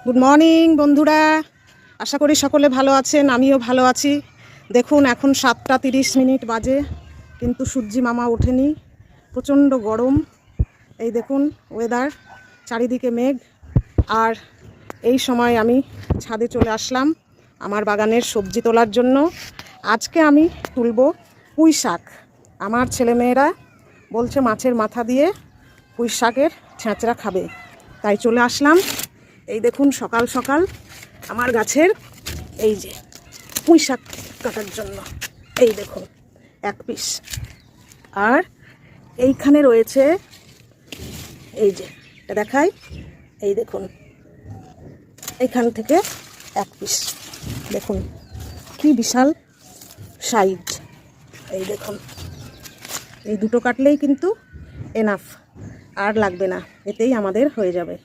Good morning বন্ধুরা, আশা করি সকলে ভালো আছেন। আমিও ভালো আছি। দেখুন এখন 7টা 30 বাজে, কিন্তু সূর্যি মামা ওঠেনি। প্রচণ্ড গরম। এই দেখুন ওয়েদার, চারিদিকে মেঘ। আর এই সময় আমি ছাদে চলে আসলাম আমার বাগানের সবজি তোলার জন্য। আজকে আমি তুলব পুঁই শাক। আমার ছেলেমেয়েরা বলছে মাছের মাথা দিয়ে পুঁই শাকের ছেঁচড়া খাবে, তাই চলে আসলাম। এই দেখুন সকাল সকাল আমার গাছের এই যে পুঁই শাক কাটার জন্য এই দেখুন এক পিস, আর এইখানে রয়েছে এই যে দেখাই, এই দেখুন এইখান থেকে এক পিস। দেখুন কি বিশাল সাইজ। এই দেখুন এই দুটো কাটলেই কিন্তু এনাফ, আর লাগবে না, এতেই আমাদের হয়ে যাবে।